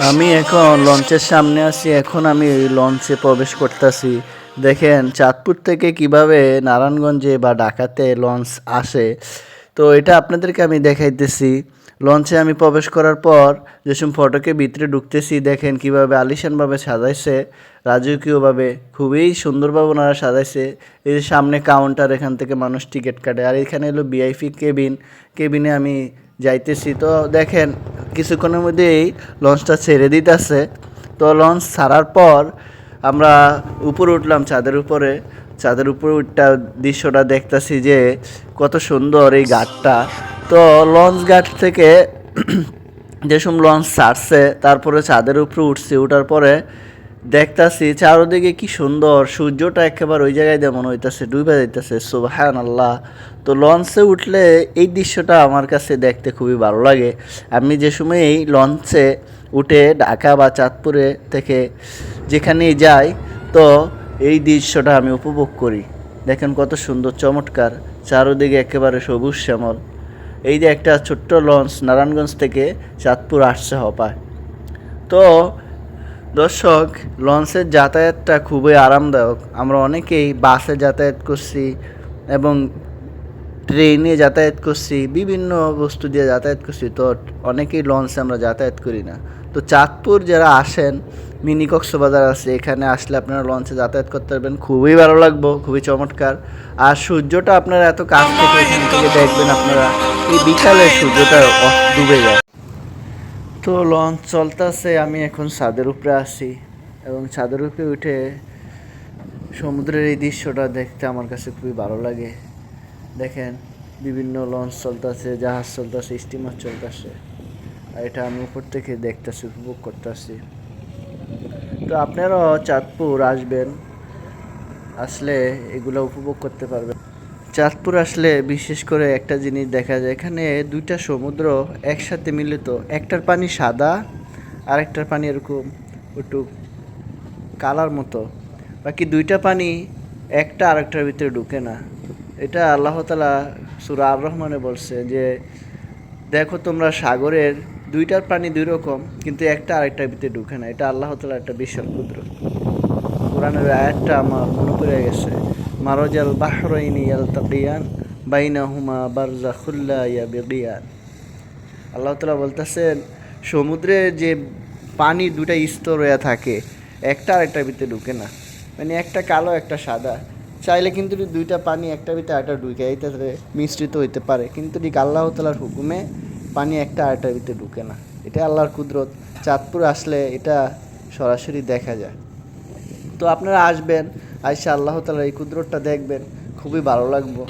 আমি এখন লঞ্চের সামনে আছি। এখন আমি লঞ্চে প্রবেশ করতেছি। দেখেন চাঁদপুর থেকে কিভাবে নারায়ণগঞ্জে বা ঢাকাতে লঞ্চ আসে। তো এটা আপনাদেরকে আমি দেখাইতেছি। লঞ্চে আমি প্রবেশ করার পর যেসব ফটকে ভিতরে ঢুকতেছি, দেখেন কিভাবে আলিশানভাবে সাজাইছে, রাজকীয়ভাবে খুবই সুন্দরভাবে ওনারা সাজাইছে। এই যে সামনে কাউন্টার, এখান থেকে মানুষ টিকিট কাটে। আর এখানে হলো ভিআইপি কেবিন। কেবিনে আমি যাইতেছি। তো দেখেন কিছুক্ষণের মধ্যেই লঞ্চটা ছেড়ে দিতেছে। তো লঞ্চ ছাড়ার পর আমরা উপরে উঠলাম, ছাদের উপরে। ছাদের উপরে উঠটা দৃশ্যটা দেখতেছি যে কত সুন্দর এই ঘাটটা। তো লঞ্চ ঘাট থেকে যেসব লঞ্চ ছাড়ছে তারপরে ছাদের উপরে উঠছি। উঠার পরে দেখতাছি চারোদিকে কি সুন্দর, সূর্যটা একেবারে ওই জায়গায় দিয়ে মনে হইতেছে ডুবে যাইতেছে। সুবহানাল্লাহ। তো লঞ্চে উঠলে এই দৃশ্যটা আমার কাছে দেখতে খুবই ভালো লাগে। আমি যে সময় এই লঞ্চে উঠে ঢাকা বা চাঁদপুরে থেকে যেখানেই যাই, তো এই দৃশ্যটা আমি উপভোগ করি। দেখেন কত সুন্দর, চমৎকার, চারোদিকে একেবারে সবুজ শ্যামল। এই যে একটা ছোট্ট লঞ্চ নারায়ণগঞ্জ থেকে চাঁদপুর আসছে হপায়। তো দর্শক, লঞ্চের যাতায়াতটা খুবই আরামদায়ক। আমরা অনেকেই বাসে যাতায়াত করছি এবং ট্রেনে যাতায়াত করছি, বিভিন্ন বস্তু দিয়ে যাতায়াত করছি। তো অনেকেই লঞ্চে আমরা যাতায়াত করি না। তো চাঁদপুর যারা আসেন, মিনি কক্সবাজার আছে, এখানে আসলে আপনারা লঞ্চে যাতায়াত করতে পারবেন। খুবই ভালো লাগবো, খুবই চমৎকার। আর সূর্যটা আপনারা এত কাছ থেকে এখান থেকে দেখবেন, আপনারা এই বিকালে সূর্যটা ডুবে যায়। তো লঞ্চ চলতেছে, আমি এখন ছাদের উপরে আসি এবং ছাদের উপরে উঠে সমুদ্রের এই দৃশ্যটা দেখতে আমার কাছে খুবই ভালো লাগে। দেখেন বিভিন্ন লঞ্চ চলতেছে, জাহাজ চলতেছে, স্টিমার চলতেছে। আর এটা আমি উপর থেকে দেখতেছি, উপভোগ করতেছি। তো আপনারাও চাঁদপুর আসবেন, আসলে এগুলো উপভোগ করতে পারবেন। চাঁদপুর আসলে বিশেষ করে একটা জিনিস দেখা যায়, এখানে দুইটা সমুদ্র একসাথে মিলিত। একটার পানি সাদা, আরেকটার পানি এরকম একটু কালার মতো। বাকি দুইটা পানি একটা আরেকটার ভিতরে ঢুকে না। এটা আল্লাহ তাআলা সূরা আর রহমানে বলছে যে দেখো তোমরা সাগরের দুইটার পানি দুই রকম, কিন্তু একটা আরেকটার ভিতরে ঢুকে না। এটা আল্লাহ তাআলার একটা বিশাল কুদরত। কোরআনের আয়াতটা আমার মনে পড়ে গেছে, মারজাল বাহরাইনি ইয়ালতাকিয়ান বাইনাহুমা বারযাখুল লা ইয়াবগিয়ান। আল্লাহ তাআলা বলতেছেন সমুদ্রের যে পানি দুটা স্তর হয়ে থাকে, একটা আরেকটার ভিতরে ঢুকে না। মানে একটা কালো একটা সাদা, চাইলে কিন্তু দুইটা পানি একটা ভিতরে আরেকটা ঢুকে এইটাতে মিশ্রিত হইতে পারে, কিন্তু ঠিক আল্লাহ তাআলার হুকুমে পানি একটা আরেকটার ভিতরে ঢুকে না। এটা আল্লাহর কুদরত। চাঁদপুর আসলে এটা সরাসরি দেখা যায়। তো আপনারা আসবেন, আইসা আল্লাহ তাআলার এই কুদরতটা দেখবেন, খুবই ভালো লাগবে।